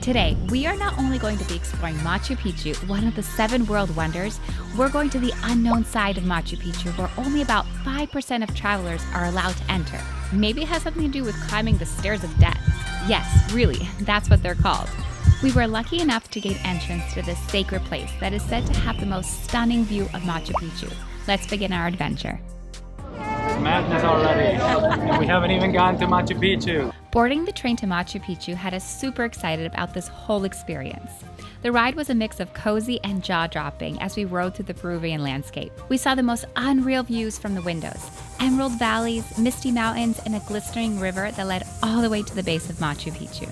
Today, we are not only going to be exploring Machu Picchu, one of the 7 world wonders, we're going to the unknown side of Machu Picchu where only about 5% of travelers are allowed to enter. Maybe it has something to do with climbing the stairs of death. Yes, really, that's what they're called. We were lucky enough to gain entrance to this sacred place that is said to have the most stunning view of Machu Picchu. Let's begin our adventure. Madness already, and we haven't even gone to Machu Picchu. Boarding the train to Machu Picchu had us super excited about this whole experience. The ride was a mix of cozy and jaw-dropping as we rode through the Peruvian landscape. We saw the most unreal views from the windows: emerald valleys, misty mountains, and a glistening river that led all the way to the base of Machu Picchu.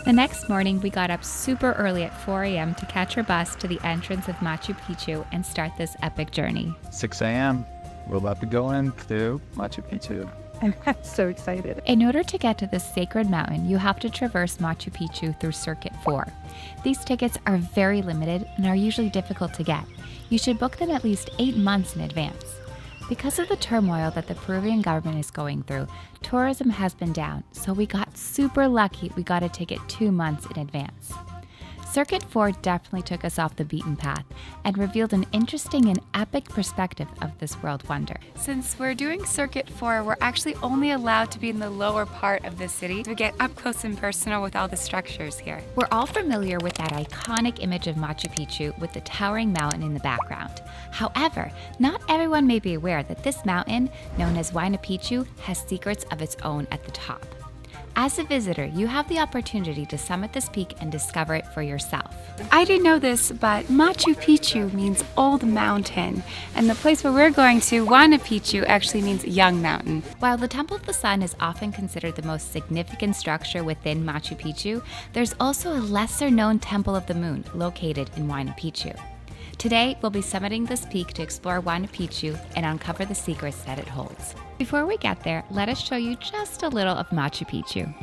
The next morning, we got up super early at 4 a.m. to catch our bus to the entrance of Machu Picchu and start this epic journey. 6 a.m. We're about to go into Machu Picchu. I'm so excited. In order to get to this sacred mountain, you have to traverse Machu Picchu through Circuit 4. These tickets are very limited and are usually difficult to get. You should book them at least 8 months in advance. Because of the turmoil that the Peruvian government is going through, tourism has been down, so we got super lucky we got a ticket 2 months in advance. Circuit 4 definitely took us off the beaten path and revealed an interesting and epic perspective of this world wonder. Since we're doing Circuit 4, we're actually only allowed to be in the lower part of the city to get up close and personal with all the structures here. We're all familiar with that iconic image of Machu Picchu with the towering mountain in the background. However, not everyone may be aware that this mountain, known as Huayna Picchu, has secrets of its own at the top. As a visitor, you have the opportunity to summit this peak and discover it for yourself. I didn't know this, but Machu Picchu means old mountain, and the place where we're going to, Huayna Picchu, actually means young mountain. While the Temple of the Sun is often considered the most significant structure within Machu Picchu, there's also a lesser-known Temple of the Moon located in Huayna Picchu. Today, we'll be summiting this peak to explore Huayna Picchu and uncover the secrets that it holds. Before we get there, let us show you just a little of Machu Picchu.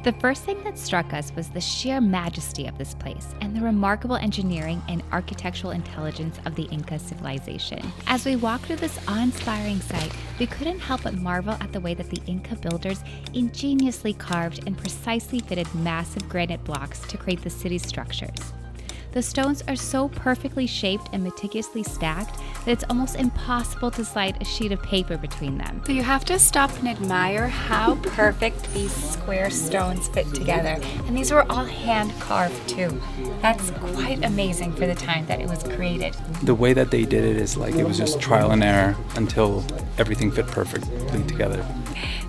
The first thing that struck us was the sheer majesty of this place and the remarkable engineering and architectural intelligence of the Inca civilization. As we walked through this awe-inspiring site, we couldn't help but marvel at the way that the Inca builders ingeniously carved and precisely fitted massive granite blocks to create the city's structures. The stones are so perfectly shaped and meticulously stacked that it's almost impossible to slide a sheet of paper between them. So you have to stop and admire how perfect these square stones fit together. And these were all hand carved too. That's quite amazing for the time that it was created. The way that they did it is like it was just trial and error until everything fit perfectly together.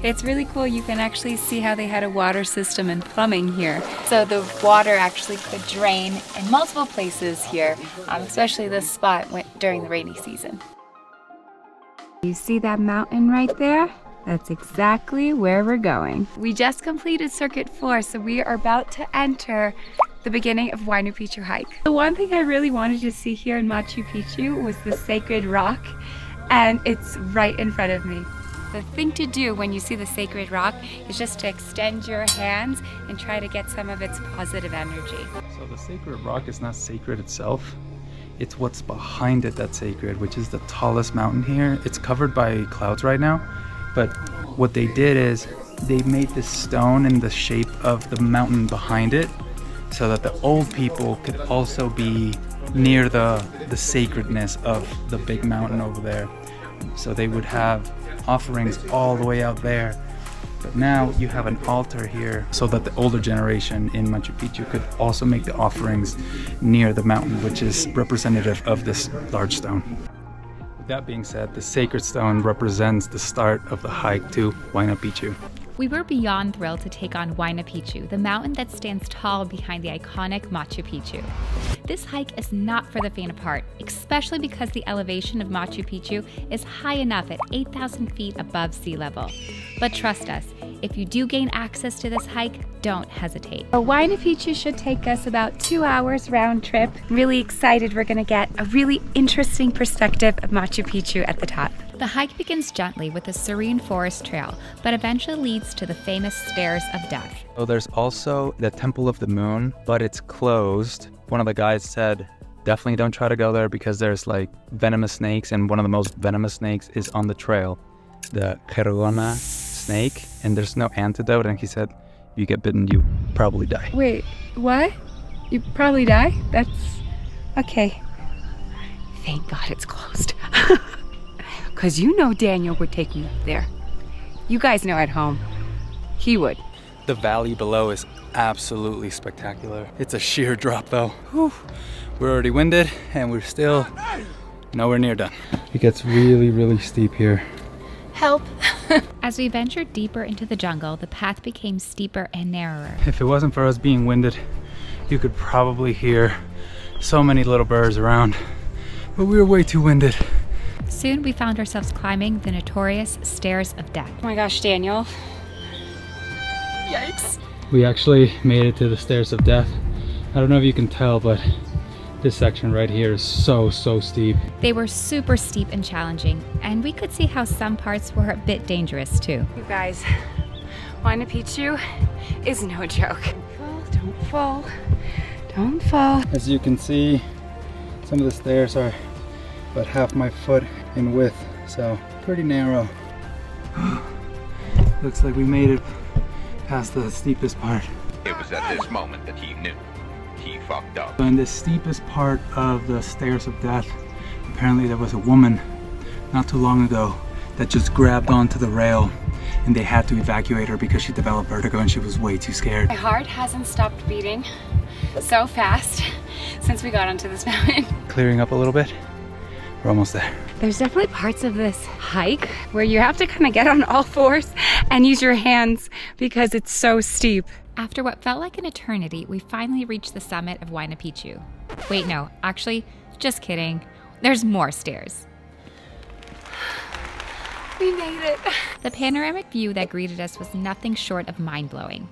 It's really cool. You can actually see how they had a water system and plumbing here. So the water actually could drain in multiple places here, especially this spot during the rainy season. You see that mountain right there? That's exactly where we're going. We just completed Circuit 4, so we are about to enter the beginning of Huayna Picchu hike. The one thing I really wanted to see here in Machu Picchu was the sacred rock, and it's right in front of me. The thing to do when you see the sacred rock is just to extend your hands and try to get some of its positive energy. So the sacred rock is not sacred itself. It's what's behind it that's sacred, which is the tallest mountain here. It's covered by clouds right now, but what they did is they made this stone in the shape of the mountain behind it so that the old people could also be near the sacredness of the big mountain over there. So they would have offerings all the way out there, but now you have an altar here so that the older generation in Machu Picchu could also make the offerings near the mountain, which is representative of this large stone. With that being said, the sacred stone represents the start of the hike to Huayna Picchu. We were beyond thrilled to take on Huayna Picchu, the mountain that stands tall behind the iconic Machu Picchu. This hike is not for the faint of heart, especially because the elevation of Machu Picchu is high enough at 8,000 feet above sea level. But trust us, if you do gain access to this hike, don't hesitate. Huayna Picchu should take us about 2 hours round trip. Really excited we're gonna get a really interesting perspective of Machu Picchu at the top. The hike begins gently with a serene forest trail, but eventually leads to the famous Stairs of Death. So there's also the Temple of the Moon, but it's closed. One of the guys said, definitely don't try to go there because there's like venomous snakes, and one of the most venomous snakes is on the trail, the Hyuana snake, and there's no antidote. And he said, you get bitten, you probably die. Wait, what? You probably die? That's okay. Thank God it's closed. Because you know Daniel would take me up there. You guys know at home, he would. The valley below is absolutely spectacular. It's a sheer drop though. Whew. We're already winded and we're still nowhere near done. It gets really, really steep here. Help! As we ventured deeper into the jungle, the path became steeper and narrower. If it wasn't for us being winded, you could probably hear so many little birds around, but we were way too winded. Soon we found ourselves climbing the notorious Stairs of Death. Oh my gosh, Daniel. Yikes. We actually made it to the Stairs of Death. I don't know if you can tell, but this section right here is so steep. They were super steep and challenging, and we could see how some parts were a bit dangerous too. You guys, Huayna Picchu is no joke. Don't fall, don't fall. As you can see, some of the stairs are about half my foot in width, so pretty narrow. Looks like we made it past the steepest part. It was at this moment that he knew he fucked up. So in the steepest part of the Stairs of Death, apparently there was a woman not too long ago that just grabbed onto the rail and they had to evacuate her because she developed vertigo and she was way too scared. My heart hasn't stopped beating so fast since we got onto this mountain. Clearing up a little bit. We're almost there. There's definitely parts of this hike where you have to kind of get on all fours and use your hands because it's so steep. After what felt like an eternity, we finally reached the summit of Huayna Picchu. Wait, no, actually, just kidding. There's more stairs. We made it. The panoramic view that greeted us was nothing short of mind-blowing.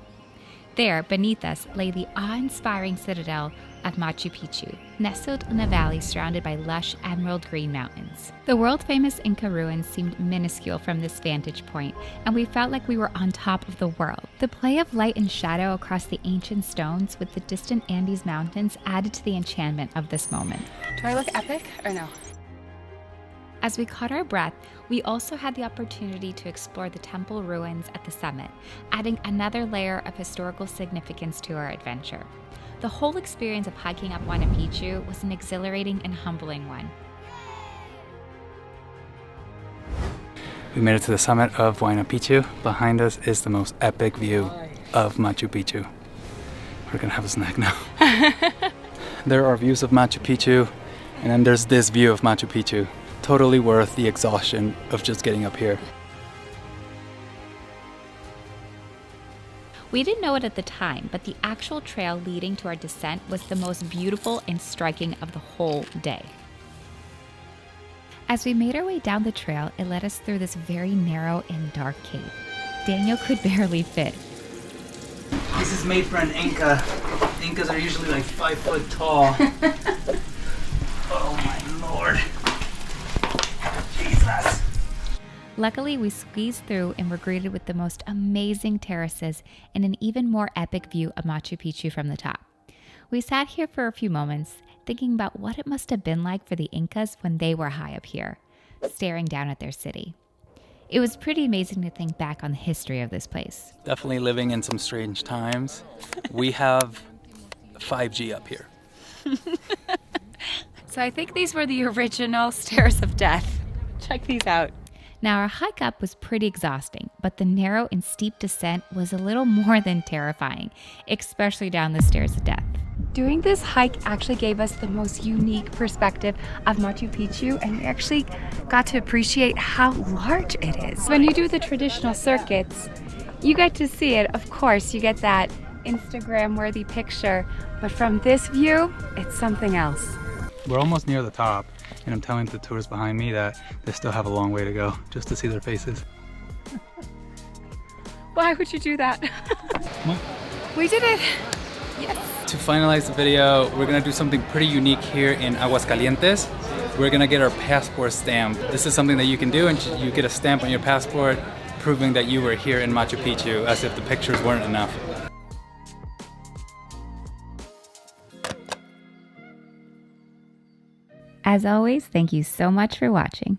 There, beneath us, lay the awe-inspiring Citadel of Machu Picchu, nestled in a valley surrounded by lush emerald green mountains. The world-famous Inca ruins seemed minuscule from this vantage point, and we felt like we were on top of the world. The play of light and shadow across the ancient stones with the distant Andes Mountains added to the enchantment of this moment. Do I look epic or no? As we caught our breath, we also had the opportunity to explore the temple ruins at the summit, adding another layer of historical significance to our adventure. The whole experience of hiking up Huayna Picchu was an exhilarating and humbling one. We made it to the summit of Huayna Picchu. Behind us is the most epic view of Machu Picchu. We're gonna have a snack now. There are views of Machu Picchu, and then there's this view of Machu Picchu. Totally worth the exhaustion of just getting up here. We didn't know it at the time, but the actual trail leading to our descent was the most beautiful and striking of the whole day. As we made our way down the trail, it led us through this very narrow and dark cave. Daniel could barely fit. This is made for an Inca. Incas are usually like 5 foot tall. Oh my lord. Jesus. Luckily, we squeezed through and were greeted with the most amazing terraces and an even more epic view of Machu Picchu from the top. We sat here for a few moments, thinking about what it must have been like for the Incas when they were high up here, staring down at their city. It was pretty amazing to think back on the history of this place. Definitely living in some strange times. We have 5G up here. So I think these were the original Stairs of Death. Check these out. Now, our hike up was pretty exhausting, but the narrow and steep descent was a little more than terrifying, especially down the Stairs of Death. Doing this hike actually gave us the most unique perspective of Machu Picchu, and we actually got to appreciate how large it is. When you do the traditional circuits, you get to see it. Of course, you get that Instagram-worthy picture, but from this view, it's something else. We're almost near the top, and I'm telling the tourists behind me that they still have a long way to go just to see their faces. Why would you do that? We did it! Yes! To finalize the video, we're gonna do something pretty unique here in Aguascalientes. We're gonna get our passport stamped. This is something that you can do, and you get a stamp on your passport proving that you were here in Machu Picchu, as if the pictures weren't enough. As always, thank you so much for watching.